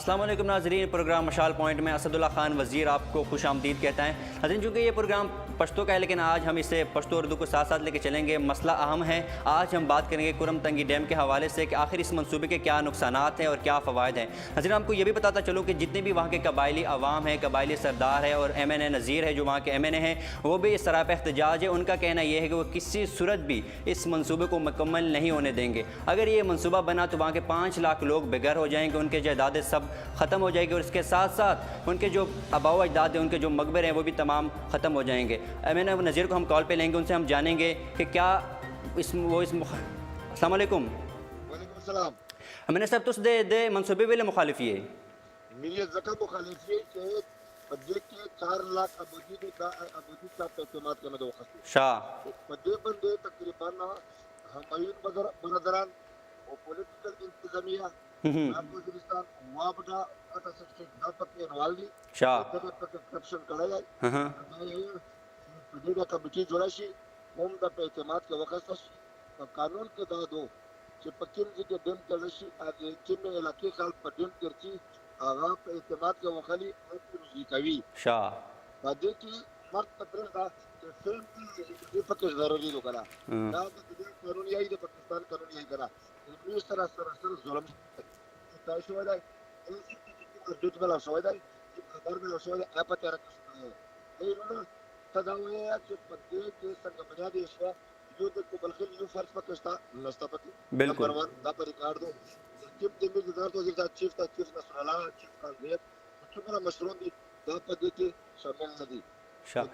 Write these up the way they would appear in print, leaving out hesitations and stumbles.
अस्सलाम वालेकुम नाज़रीन, प्रोग्राम मशाल पॉइंट में असदुल्ला खान वज़ीर आपको खुश आमदीद कहता है। नाज़रीन, चूँकि ये प्रोग्राम पश्तो का है लेकिन आज हम इसे पश्तो उर्दू को साथ साथ लेके चलेंगे। मसला अहम है। आज हम बात करेंगे कुरम तंगी डैम के हवाले से कि आखिर इस मनसूबे के क्या नुकसानात हैं और क्या फ़वाइद हैं। नाज़रीन, आपको ये भी बताता चलो कि जितने भी वहाँ के कबायली अवाम है, कबायली सरदार है और MNA नज़ीर है जो वहाँ के MNA हैं, वो भी इस सराप एहतजाज है। उनका कहना यह है कि वो किसी सूरत भी इस मनसूबे को मुकम्मल नहीं होने देंगे। अगर ये मनसूबा बना तो वहाँ के 5 लाख लोग बेघर हो जाएंगे, उनके जायदादें सब ख़त्म हो जाएगी और इसके साथ साथ उनके जो आबाओ अजदाद हैं, उनके जो मकबरे हैं, वो भी तमाम ख़त्म हो जाएंगे। MNA नज़ीर को हम कॉल पे लेंगे, उनसे हम जानेंगे कि क्या अस्सलाम वालेकुम। वालेकुम सलाम। MNA साहब, तुस दे मनसूबे वाले मुखालिफ ये मेरी ज़का मुखालिफी के पदे के 4 लाख आबादी का एतमाद करने दो खस्ती शाह पदे बंदे तकरीबन हमायूं बरदरान और पॉलिटिकल इंतजामिया वजीरिस्तान वाबडा कटा सेक्शन दापक नवाली शाह तब तक करप्शन कराया पदे का कमेटी जोड़ा शी होम द पे एतमाद के वक्त कानून के दादो कि पकिन जी के दिन के रशी आगे चिन्ह इलाके खाल पदिन करची आगा पे एतमाद के वखाली और कवी शाह बादे की मर्द पत्र का कि फिल्म की पक्के जरूरी लो करा ना तो कानून यही तो पाकिस्तान कानून यही करा इस तरह सरासर जुल्म ताशो वाला दूध वाला सोएदा खबर में सोएदा आप तेरा ये ना तदावे कि पदे के संग बुनियादी इश्वा युद्ध को बल्कि यू फर्ज पाकिस्तान नस्तपति नंबर 1 दा पर रिकॉर्ड चीफ टीम गुजार तो जिसका चीफ नसरला चीफ कांग्रेस तुम्हारा मशरूम दी दा पदे के शामिल नदी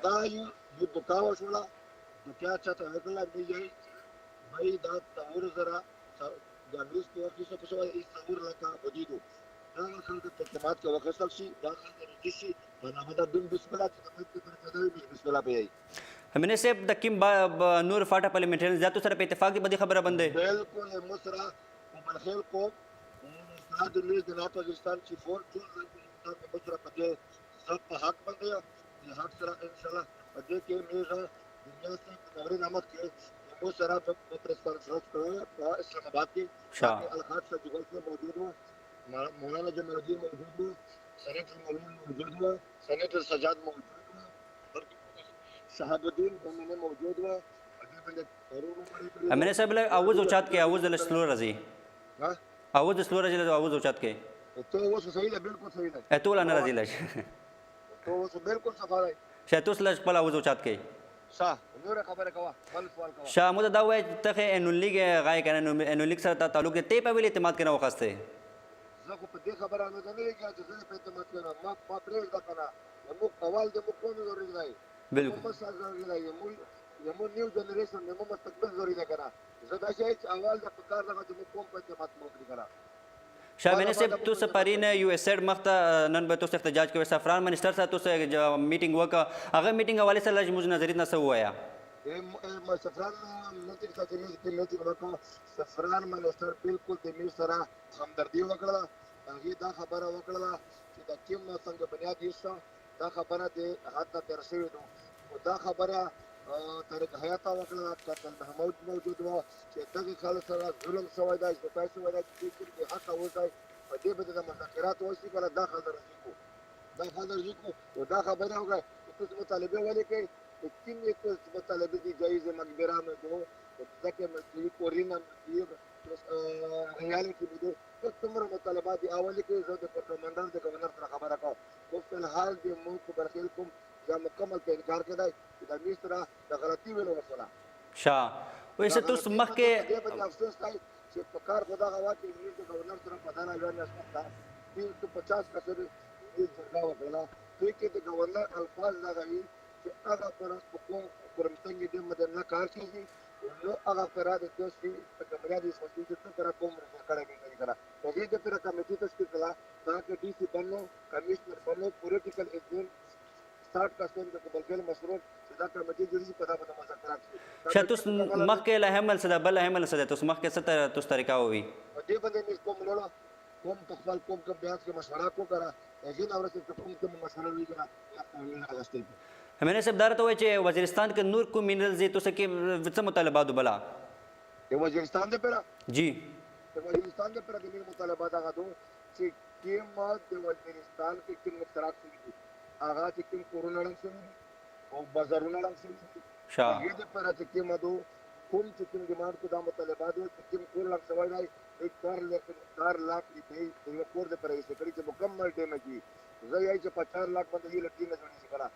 दा ये बताओ वाला तो क्या चाहता है अगला भी यही भाई दा तौर जरा गांधीस तो की सब सब इस तौर लगा बदीदो दा खान के तकमात के वक्त सल्सी दा खान के रजिसी बनामदा बिन बिस्मिल्लाह के कदम बिस्मिल्लाह पे आई MNA साहब दकिम नूर फाटा पार्लियामेंट्री जातो सर पे इत्तेफाक की बड़ी खबर बंदे बिल्कुल मुसरा मलखेल को साद न्यूज़ दिना पाकिस्तान की फोन चुन मुसरा पदे सब हक बन गया ये हक सरा इंशाल्लाह पदे के मेरा दुनिया से खबरें नामक के मुसरा पे प्रेस कॉन्फ्रेंस करो इस्लामाबाद के अलहाद से जुगल से मौजूद हूं मौलाना जमालुद्दीन मौजूद हूं सेनेटर मौलवी मौजूद हूं सेनेटर सजाद मौजूद हूं और शहाबुद्दीन उन्होंने मौजूद हुआ MNA साहब आवाज उचात के आवाज स्लो रजी हां आवाज स्लो रजी आवाज उचात के तो वो सही है बिल्कुल सही है एतोला न रजी लश तो वो बिल्कुल सफा है शतुस लश पला आवाज उचात के शाह नूर खबर कवा फल सवाल कवा शाह मुद दावे तखे एनुलिग गाय करन एनुलिग सर ताल्लुक ते पे वेले इत्तेमाद करना वखस्ते زکو په دې خبره نه نه کې چې زه په اعتماد کوم ما پرېږ دا کنه نو قوال د مو کوم ضروري دی بالکل مو څه ضروري دی یمو نیو جنریشن یمو مستقبل ضروري دی کنه زه دا شي چې اول د پکار دغه د کوم په اعتماد مو کړی کنه शाह MNA साहब तो सपारीन USAID मख्ता नन बतो से एहतजाज के सफरान मिनिस्टर साहब तो से मीटिंग हुआ का अगर मीटिंग हवाले से लज मुझ नजरित न से हुआ या सफरान मीटिंग का मीटिंग वको सफरान मिनिस्टर बिल्कुल د میر سره همدردی وکړه هغه دا خبره وکړه چې د کیم څنګه بنیادی شو دا خبره د حتی تر شوی نو دا خبره طارق حیات وکړه کتل محمود موجود و چې دغه خلک سره ظلم شوی دی چې تاسو وایي چې حق اوسای په دې بده د مذاکرات وشي کله دا خبره دا خبره وکړه چې مطالبه ولې کوي تین एक مطالبه دي جایز مقبره में दो ځکه مسلې کورینا ریالټي بده څومره مطالبات دي اول کې زه د کمانډر د گورنر سره خبره کوم خو په حال د ملک برخیل کوم یا مکمل په انکار کړای د مصر د غلطي ویلو وسله شاه ویسه تو سمخ کې افسوس کوي چې په کار خدا غوا کې د گورنر سره پدانه ځان اسمه 350 کسر یې ځرګه وکړه دوی کې د گورنر الفاظ لغوي چې هغه پر حکومت پرمختګ دې مدنه کار کوي نو هغه پر د دوستي په کمریا دي سوچي چې پر کوم کړه کوي کنه په دې کې پر کمیټې تشکیل کړه تاکہ ډي سي بنو کمشنر بنو پولیټیکل ایجنټ स्टार्ट का सोन को बलगल मशरूर सदा कमेटी जल्दी पता मذاکرات شتوس مخ کې له همل صدا بل همل صدا توس مخ کې ستر توس طریقہ وي دې باندې مې کوم لوړه کوم تخفال کوم کا بیان کې مشوره کو کرا اجین اور سے کوم مشوره وی کرا اغسطی MNA صاحب دار ته وای چې وزیرستان کې نور کو مینرلز دي تو سکه څه مطالبات وبلا وزیرستان دې پر جی وزیرستان دې پر د مطالبات هغه دو چې کوم د وزیرستان کې کوم مقصرات شوي دي هغه چې کوم کورونه ړنګ شوي دي او بازارونه ړنګ شوي دي هغې دپاره چې کوم کوم چې کوم ډیمانډ کو دا مطالبات دي چې کوم کور ړنګ شوی دی 4 लाख روپۍ د یو کور دپاره ایسته کړي چې مکمل ټیمه کې زه یایي چې په 4 लाख باندې یې له ټیمه جوړېږي که نه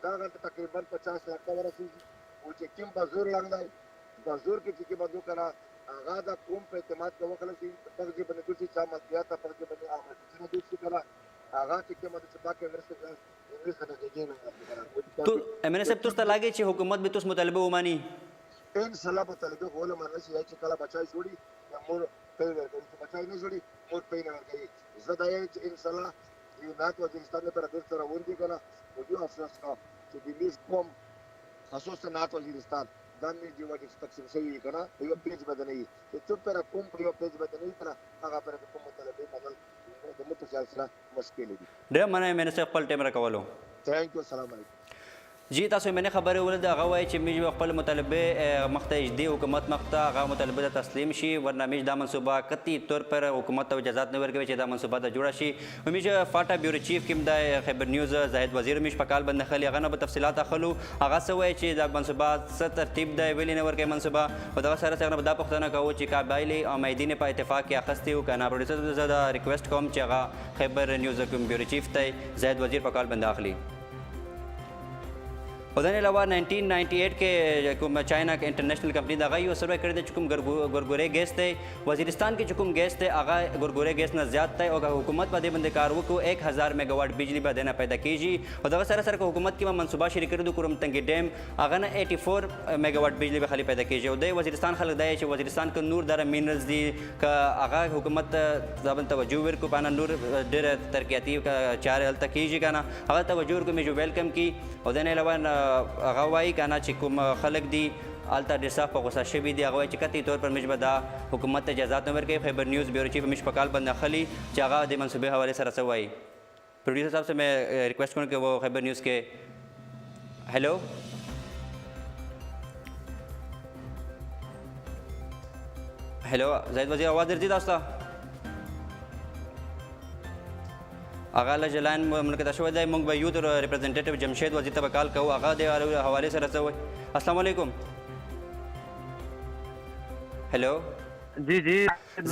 دا هلته تقریبا 50 लाख ته ورسېږي او چې کوم بازور ړنګ دی بازور کې چې کوم دو که نه هغه د قوم په اعتماد کې وکړل شي پغه ځای باندې دوی چې چا مطبوعات ته پغه ځای باندې آمدېدنه دوی شي که نه هغه چې کومه ده چې پاکې مرسته نه کېږي تو MNA صاحب تاسو ته لګي چې حکومت به تاسو مطالبه وماني ان شاء الله مطالبه غوله منل شي چې کله بچای جوړي یا مور پی ورکوي چې بچای نه جوړي مور پی نه ورکوي زه دا یم چې ان شاء الله نات وزیرستان لپاره ډېر څه روان دي که نه خو دوی افسوس کوه چې د میز قوم خصوصا نات وزیرستان دا میز یو تقسیم شوي وي که نه په یو پیج باندې نه وي چې څوک پره قوم په یو پیج باندې نه وي که نه هغه پره د کوم مطالبې منل د متو خیال سره مشکل دي ډېر مننه MNA صاحب خپل ټایم راکولو تھینک یو السلام علیکم جی تاسو MNA خبرې ولید هغه وایي چې موږ خپل مطالبه مخته اجدي حکومت مخته هغه مطالبه ته تسلیم شي ورنه موږ دا منصوبه قطعي طور پر حکومت ته اجازه نه ورکوي چې دا منصوبه ته جوړه شي موږ فاټا بیورو چیف کوم د خبر نیوز زاهد وزیر موږ په کال باندې خلی هغه نه به تفصیلات اخلو هغه څه وایي چې دا منصوبه څه ترتیب دی ویلې نه ورکوي منصوبه او دغه سره څنګه به دا پوښتنه کوو چې قبایلي او میدین په اتفاق کې اخیستي وو که نه پروډوسر زه دا ریکویسټ کوم چې هغه خبر نیوز کوم بیورو چیف ته زاهد وزیر په کال باندې اخلي او دنه علاوه 1998 کې کوم چاینا کې انټرنیشنل کمپنی دا غي سروې کړی دی چې کوم ګورګورې ګیس دی وزیرستان کې چې کوم ګیس دی هغه ګورګورې ګیس نه زیات دی او حکومت باندې باندې کار وکړو 1000 میگاواټ بجلی به نه پیدا کیږي او دغه سره سره حکومت کې منصوبه شروع کړی د کوم تنګي ډیم هغه نه 84 میگاواټ بجلی به خالي پیدا کیږي او د وزیرستان خلک دی چې وزیرستان کې نور در مینرلز دي ک هغه حکومت ځبن توجه ورکو باندې نور ډېر ترقیاتی چارې هلته کیږي کنه هغه توجه ورکو مې جو ویلکم کی او دنه علاوه هغه وایي که نه چې کوم خلک دي هلته ډېر سخت په غوسه شوي دي هغه وایي چې قطعي طور پر موږ به دا حکومت ته اجازات نه ورکوي خیبر نیوز بیورو چیف موږ په کال باندې اخلي چې هغه د منصوبې حوالے سره څه وایي प्रोड्यूसर साहब से मैं रिक्वेस्ट करूँ कि वो खैबर न्यूज़ के हेलो हेलो जाहिद वज़ीर आवाज़ दर्जी दास्ता आगाला जलान मुल्क तशवद है मुंग यूथ और रिप्रेजेंटेटिव जमशेद वज़ीर तबकाल का आगा दे हवाले से रसा हुआ अस्सलाम वालेकुम हेलो जी जी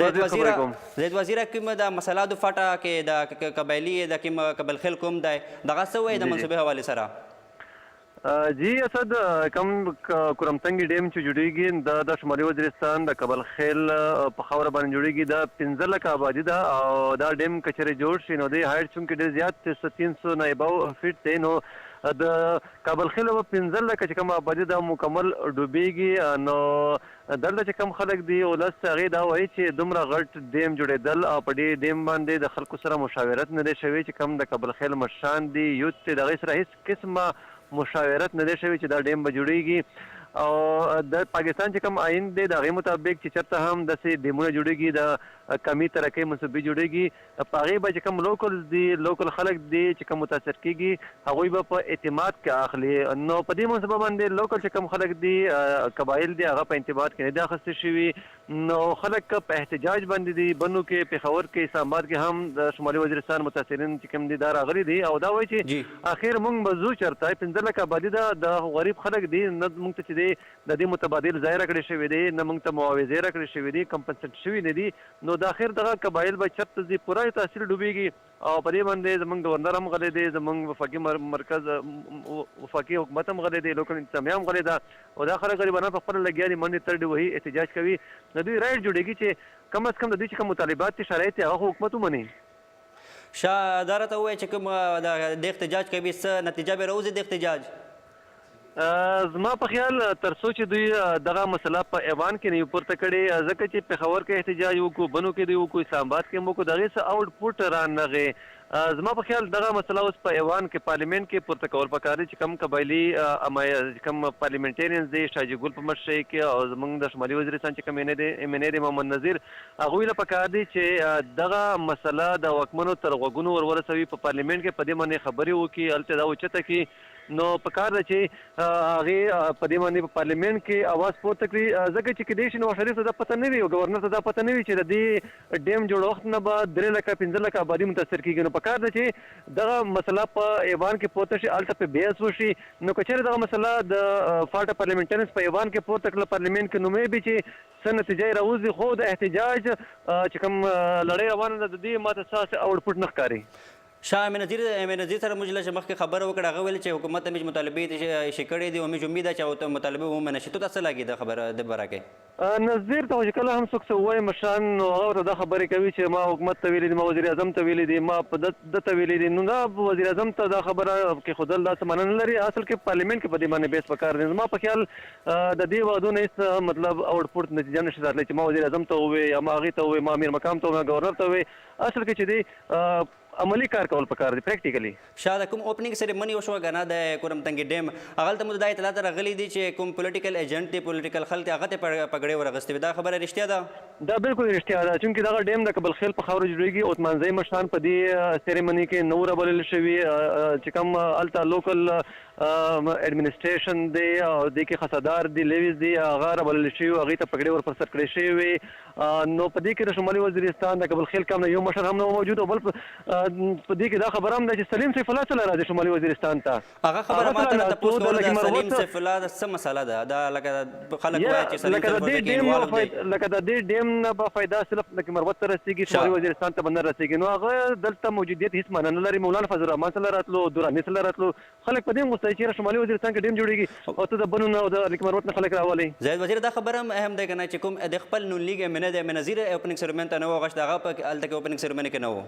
زید وزیر کوم د مسله د فاټا کې د قبایلی د کوم قبل خل کوم د دغه سوې د منصوبې حواله سره جی اسد کم کرمتنګ ډیم چې جوړیږي د شمالي وزیرستان د قبل خیل په خاور باندې جوړیږي د 15 لک آبادی ده او دا ډیم کچره جوړ شي نو د هایټ چونکې ډیر زیات 300 نه ابو فیټ دی نو د کابل خیل په 15 لک چې کوم آبادی ده مکمل ډوبېږي نو دلته چې کم خلک دی ولس هغه دا وایي چې دومره غټ ډیم جوړېدل او په دې ډیم باندې د خلکو سره مشاورت نه دی شوی چې کم د کابل خیل مشران دی یوت دغه سره هیڅ قسمه مشاورت نه دی شوی چې دا ډیم به جوړیږي او د پاکستان چې کوم آئین دی د هغې مطابق چې چېرته هم داسې ډیمونه جوړېږي د کمي ترقۍ منصوبې جوړېږي په هغې به چې کوم لوکلز دي لوکل خلک دي چې کوم متاثر کېږي هغوی به په اعتماد کې اخلي نو په دې منصوبه باندې لوکل چې کوم خلک دي قبایل دي هغه په اعتماد کې نه دي اخیستې شوي نو خلک په احتجاج باندې دي بنو کې پېښور کې اسلام آباد کې هم د شمالي وزیرستان متاثرین چې کوم دي دا راغلي دي او دا وایي چې اخر موږ به ځو چېرته 15 لک آبادي ده د غریب خلک دي نه موږ ته چې دی د دې متبادل ځای راکړی شوی دی نه موږ ته معاوضې راکړی شوي دي کمپنسیټ شوي نه دي نو د اخر دغه قبایل به چېرته ځي پوره تحصیل ډوبېږي او په دې باندې زموږ گورنر هم غلی دی زموږ وفاقي مرکز وفاقي حکومت هم غلی دی لوکل انتظامیه هم غلی ده او دا خلک غریبانان په خپله لګیا دي منډې ترډې وهي احتجاج کوي د دوی رایټ جوړېږي چې کم از کم د دوی چې کوم مطالبات دي شرایط دي هغه حکومت ومني شاه دا راته ووایه چې کوم د احتجاج کوي څه نتیجه به راوځي د احتجاج زما په خیال تر څو چې دوی دغه مسله په ایوان کې نه پورته کړې ځکه چې پېښور کې احتجاج وکړو بنو کې دی وکړو اسلام آباد کې هم وکړو د هغې څه آوټپوټ رانغې زما په خیال دغه مسله اوس په ایوان کې پارلیمنټ کې پورته کول پکار دي چې کم قبایلي کم پارلیمنټرینز دي شاجي ګل په مشرۍ کې او زموږ د شمالي وزیرستان چې کوم MNA دی محمد نظیر هغوی له پکار دي چې دغه مسله د واکمنو تر غوږونو ور ورسوي په پارلیمنټ کې په دې باندې خبرې وکړي هلته دا اوچته کړي نو په کار ده چې هغې په دې باندې په پارلیمنټ کې اواز پورته کړي ځکه چې کیدای شي نواز شریف ته دا پته نه وي او ګورنر ته دا پته نه وي چې د دې ډیم جوړښت نه به 3 لکه 15 لکه آبادي متاثر کېږي. نو په کار ده چې دغه مسله په ایوان کې پورته شي، هلته په بحث وشي. نو که چېرې دغه مسله د فالټه پارلیمنټرینس په ایوان کې پورته کړله پارلیمنټ کې، نو مې چې څه نتیجه یې راوځي، خو د احتجاج چې کوم لړۍ روانه ده د دې ما ته څه اوړ پوټ نه ښکاري. شاه امین نظیر سره موږ چې مخکې خبره وکړه هغه ویل چې حکومت ته موږ مطالبې شي کړې دي او موږ امید ده چې او مطالبه ومنه شي. ته څه لګي دا خبره د باره کې؟ نظیر ته چې کله هم څوک څه وایي مشران، نو هغه ورته دا خبرې کوي چې ما حکومت ته ویلي دي، ما وزیر اعظم ته ویلي دي، ما په ده ته ویلي دي. نو دا وزیر اعظم ته دا خبره کېښودل دا څه معنی نه لري. اصل کې پارلیمنټ کې په دې باندې بحث پکار دی. زما په خیال د دې وعدو نه هېڅ مطلب اوړ پوړ نتیجه نشي راتلی چې ما وزیر اعظم ته ووایي یا ما هغې ته ووایي، ما امیر مقام ته ووایي، ګورنر ته ووایي. اصل کې چې دی عملی کار کول پکار دي پریکټیکلی. شاید کوم اوپننګ سریمونی وشوه کنه د کورم تنګي ډیم هغه ته مو د اطلاعات راغلي دي چې کوم پولیټیکل ایجنټ دی، پولیټیکل خلک هغه ته پګړې ورغستې. دا خبره رښتیا ده؟ دا بالکل رښتیا ده، چونکې دغه ډیم د کابل خیل په خاوره جوړېږي. عثمانزی مشران په دې سریموني کې نه رابلل شوي، چې کوم هلته لوکل ایډمنسټریشن دی او دې کې خصادار دی، لیویز دی، هغه رابلل شوي، هغې ته پګړې ور پر سر کړې شوې وې. نو په دې کې د شمالي وزیرستان د کابل خیل کام نه یو مشر هم نه موجود، او بل په دې کې دا خبره هم ده چې سلیم سیف الله څه راځي شمالي وزیرستان ته. هغه خبره ما ته تپوس کوله د سلیم سیف الله د څه مسله ده؟ دا لکه خلک وایي چې سلیم سیف الله کې انوالو دی. لکه د دې ډیم نه به فایده صرف لکه مروت ته رسېږي، شمالي وزیرستان ته به نه رسېږي. نو هغه دلته موجودیت هېڅ معنی نه لري. مولانا فضل الرحمن سره راتلو، دراني سره راتلو، خلک په دې غوسه چې شمالي وزیرستان کې ډیم جوړېږي او ته د بنو نه او د لکه مروت نه خلک راولئ. زاهد وزیر دا خبره هم اهم دی که نه چې کوم د خپل نون لیګ امین نظیر اوپننګ سرمن ته نه و غشت، هغه په هلته کې اوپننګ سرمني کې نه و.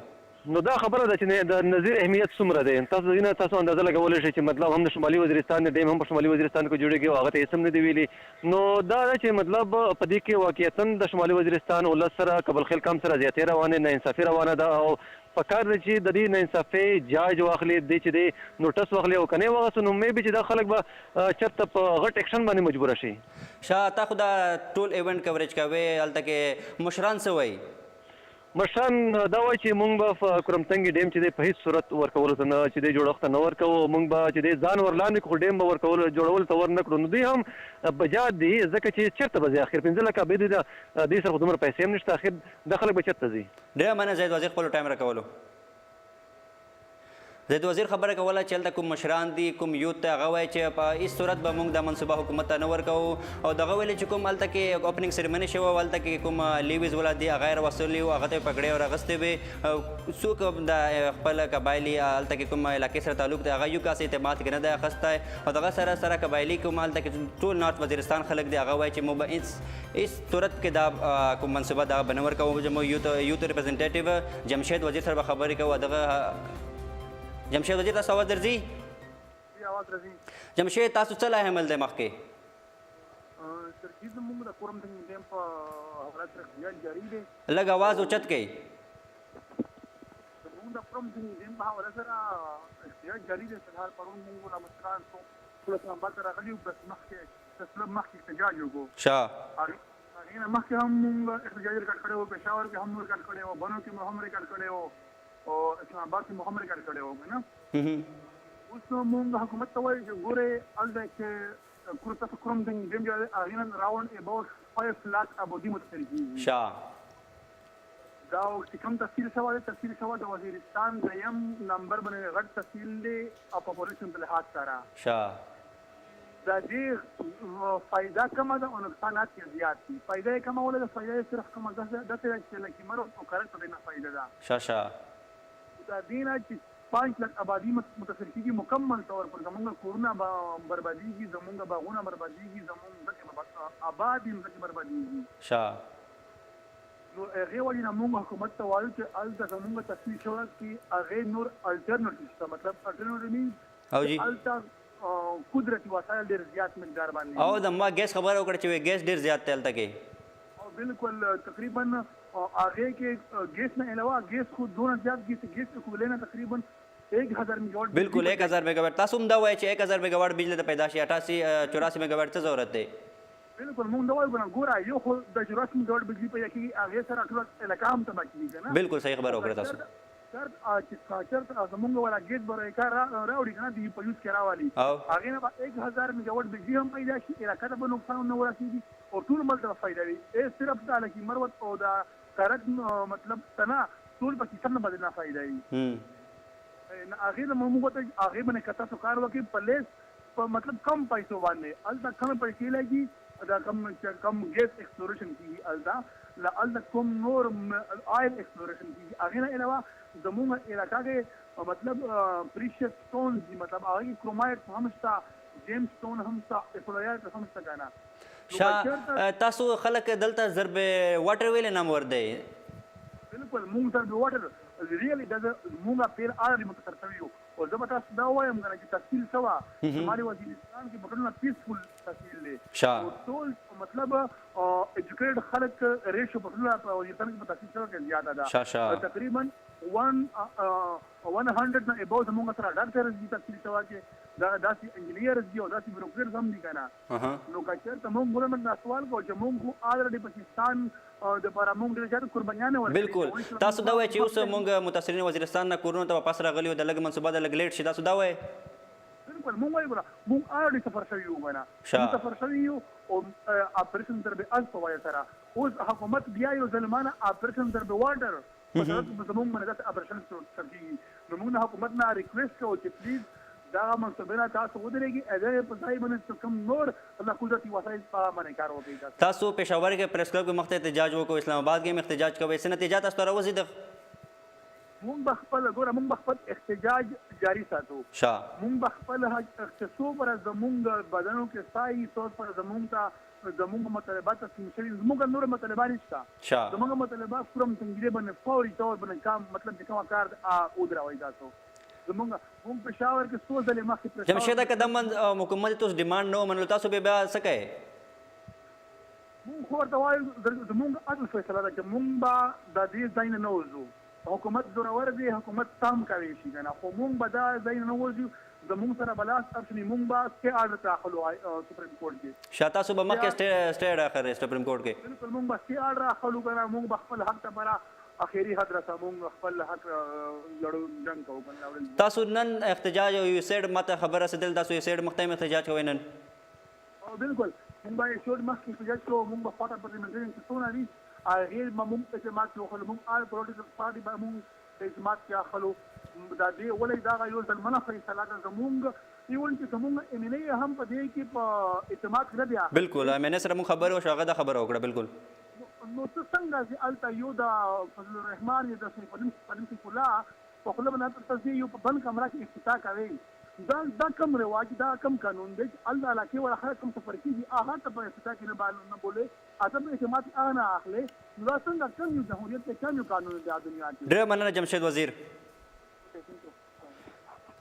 نو دا خبره ده چې د نظیر اهمیت څومره دی. تاسو اندازه لګولی شئ چې مطلب هم د شمالي وزیرستان د ډیم هم په شمالي وزیرستان کې جوړېږي او هغه ته هېڅ هم نه دي ویلي. نو دا ده چې مطلب په دې کې واقعیتا د شمالي وزیرستان ولس سره کابل خیل کام سره زیاتې روانې ناانصافي روانه ده، او په کار ده چې د دې ناانصافۍ جاج واخلي، دی چې دی نوټس واخلي او که نه یې واخیستو نو مې بي چې دا خلک به چېرته په غټ اکشن باندې مجبوره شي. شاه تا خو دا ټول ایونټ کوریج کوې، هلته کې مشران څه وایي؟ مشران دا وایي چې موږ به په کورمتنګي ډیم چې دی په هېڅ صورت ورکولو ته نه، چې دی جوړښت ته نه ورکوو. موږ به چې دی ځان ورلاندې کړو، ډیم به جوړولو ته ور نه کړو. نو دوی هم بجاد دي ځکه چې چېرته به ځي اخر 15 لکه ابۍ دی دوی سره خو دومره پیسې هم نشته، اخر دا خلک به چېرته ځي. ډېره مننه زاهد وزیر خپلو ټایم راکولو. زاهد وزیر خبره کوله چې هلته کوم مشران دي، کوم یوت ته هغه وایي چې په هېڅ صورت به موږ دا منصوبه حکومت ته نه ورکوو، او دغه ویلي چې کوم هلته کې اوپننګ سریمني شوی و، هلته کې کوم لیویز والا دي هغه یې راوستلي وو، هغه ته یې پګړې ورغستې وې. څوک د خپل قبایلي هلته کې کوم علاقې سره تعلق دی هغه یو کاسې اعتماد کې نه دی اخیستی، او دغه سره قبایلي کوم هلته کې ټول نارت وزیرستان خلک دي هغه وایي چې موږ به هېڅ صورت کې دا کوم منصوبه دغه به نه ورکوو. زموږ یوت ریپرزنټیټیو جمشید وزیر سره به خبرې کوو. دغه جمشید وزیر تاسو آواز درځي؟ آواز راځي. جمشید تاسو څه لا عمل دی مخکې؟ سرګي زموږ د کورمتنګي ډیم په حواله سره احتجاج جاري دی. لږ آواز اوچت کړئ. زموږ د کورمتنګي ډیم په حواله سره احتجاج جاري دی. فلحال پرون موږ له مشران ټول اسلام آباد ته راغلي وو، بس مخکې احتجاج وکړو. هغې نه مخکې هم موږ احتجاج ریکارډ کړی وو، پېښور کې هم ریکارډ کړی وو، بنو کې مو هم ریکارډ کړی وو، او اسلام آباد کې مو هم ریکارډ کړی وو که نه. اوس نو موږ حکومت ته وایو چې ګورئ هلته چې تاسو کورمتنګي ډیم جوړ دی، هغې نه راوند اباوټ 5 لاک آبادي متاثر کېږي. دا چې کوم تفصیل شوی دی، تفصیل شوی د وزیرستان دویم نمبر باندې غټ تفصیل دی او پاپولیشن په لحاظ سره. دا ډېر فایده کمه ده او نقصانات یې زیات دي. فایده یې کمه ولې ده؟ فایده یې صرف کومه داسې ده چې لکه مرو او کرک په دې نه فایده ده. دا دې نه چې 5 لک آبادي متاثر کېږي مکمل طور پر. زمونږ کورونه به بربادېږي، زمونږ باغونه بربادېږي، زمونږ ځمکې آبادي ځمکې بربادېږي. نو هغې ولې نه موږ حکومت ته وایو چې هلته زمونږ تصویر شوی چې هغې نور الټرنیټیو شته. مطلب الټرنیټیو مینز هلته قدرتي وسایل ډېر زیات مقدار باندې، او د ما ګیس خبره وکړه چې ګیس ډېر زیات دی هلته کې. او بالکل تقریبا هغې کې ګیس نه علاوه ګیس خو دونه زیات ګیس کو لینا تقریبا 1000 میگاواټ. بالکل 1000 میگاواټ. تاسو هم دا وایي چې 1000 میگاواټ بجلی ته پیدا شي، 84 میگاواټ څه ضرورت دی؟ بالکل موږ دا وایو ګوره یو خو د 84 میگاواټ بجلی پیدا کېږي، هغې سره ټول علاقه هم تباه کېږي که نه. بالکل صحیح خبره وکړه تاسو. شرط چې شرط زمونږ ولا گیس برای کار راوړي کنه دی په یوز کې راوالي او هغه نه 1000 میگاوټ بجلی هم پیدا شي علاقه ته به نقصان نه ورسیږي او ټول ملک ته فائدہ وي صرف دا لکه مروت او دا کارت مطلب تنا ټول پاکستان نه بدنه فائدہ وي هغه د موږ ته هغه باندې کته سو کار وکي پلیس په مطلب کم پیسو باندې الدا کم پیسې لګي دا کم گیس ایکسپلوریشن کی الدا کم نور آئل ایکسپلوریشن کی هغه نه علاوه زموږ علاقه کې مطلب پریشیس سټونز دي مطلب هغه کرومایټ هم شته جیمز سټون هم شته ایپولایټ هم شته کنه شاه تاسو خلک دلته ضرب واټر ویل نام ورده بالکل مونږ ضرب واټر ریلی دا مونږه پیر اړ متصر شوی او زه به تاسو دا وایم کنه چې تفصیل سوا ہمارے وزیرستان کې بټونه پیسفل تفصیل دی شاه ټول مطلب ایجوکیټډ خلک ریشو بټونه په وزیرستان کې تفصیل سره کې زیاته ده شاه تقریبا 100 نه ابو زموږ سره ډاکټر دي تفصیل سوا کې دا داسې انجینیر دي او داسې بروکرز هم دي کنه نو کچر ته موږ موږ سوال کو چې موږ آلریډي پاکستان د بارا موږ د زیات قربانیانه ورکړي بالکل تاسو دا وایي چې اوس موږ متاثرین وزیرستان نه کورونو ته واپس راغلی او د لګ منصوبه د لګ لیټ شي تاسو دا وایي بالکل موږ وایو موږ آلریډي سفر شوی یو کنه سفر شوی یو او اپریشن تر به از په وایي سره اوس حکومت بیا یو ظلمانه اپریشن تر به واټر په زموږ باندې د اپریشن ترتیب نو موږ حکومت نه ریکویسټ کوو چې پلیز دا منصوبه تاسو ودرېږي اگر په ځای باندې کم نور الله قدرتي وسایل په باندې کار وکړي تاسو پېښور کې پریس کلب کې مخ ته احتجاج وکړو اسلام آباد کې احتجاج کوي څه نتیجه تاسو راوځي د مونږ بخپل ګوره مونږ بخپل احتجاج جاری ساتو مونږ بخپل اختصاص پر زمونږ بدنو کې سای صوت پر زمونږ مطالبات تسلیم شوي زمونږ نور مطالبات نشته زمونږ مطالبات کوم څنګه باندې فوري تور باندې کار مطلب د کوم کار او دراوي تاسو زمونږ پېښور کې څو ځلې مخکې جمشید قدم حکومت ته ډیمانډ نو منلو تاسو به بیا څه کوئ مونږ خو ورته وایو زمونږ عدل فیصله ده چې مونږ به د دې ځای نه نه وځو حکومت زورور دی حکومت تام کوي شي کنه خو مونږ به دا ځای نه وځو زمونږ سره بلاس اپشني مونږ به کې آرډر داخلو سپریم کورټ کې شاته تاسو به مخکې سټیټ اخر سپریم کورټ کې بالکل مونږ به کې آرډر اخلو کنه مونږ به خپل حق ته برا اخیری حد رسمون خپل حق لړو جنگ کوو کنه تاسو نن احتجاج او یو سیډ ماته خبره سدل تاسو یو سیډ مختم احتجاج کوي نن بالکل مونږ به یو سیډ مخکې احتجاج کوو مونږ به فاټا پارلیمنټرین چې څونه دي غیر مونږ ته ما چې خپل مونږ آل پولیټیکل پارټي به مونږ اجماع کې اخلو دا دی ولې دا یو ځل منه فیصله ده زمونږ ایون چې زمونږ امنیه هم په دې کې په اعتماد کړی بیا بالکل امنیه سره مونږ خبر او شاغه دا خبر وکړه بالکل نو څنګه چې التا یو دا فضل الرحمن یا د سیف الله په خپل باندې تاسو یو په بل کمره کې افتتاح کوي دا کم رواج دا کم قانون دی الله علاقه ولا خلک کم سفر کیږي هغه ته په افتتاح کې نه بوله اته اعتماد انا اخلي نو څنګه کم یو جمهوریت کې کم یو قانون دی دنیا کې ډېر مننه جمشید وزیر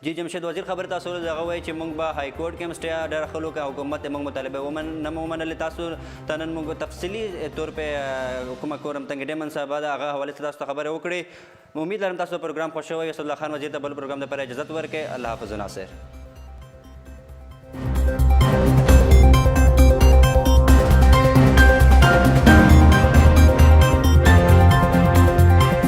جی جمشید وزیر خبر تاسو له هغه وایي چې موږ به های کورټ کې هم سټې آرډر اخلو که حکومت موږ مطالبه ومنلې تاسو ته نن موږ تفصیلي طور په کومه کورم تنګ ډیمن صاحب د هغه حوالې ته تاسو ته خبرې وکړې امید لرم تاسو پروګرام خوښ شوی اسدالله خان وزیر ته بل پروګرام لپاره اجازه ورکړئ الله حافظ ناصر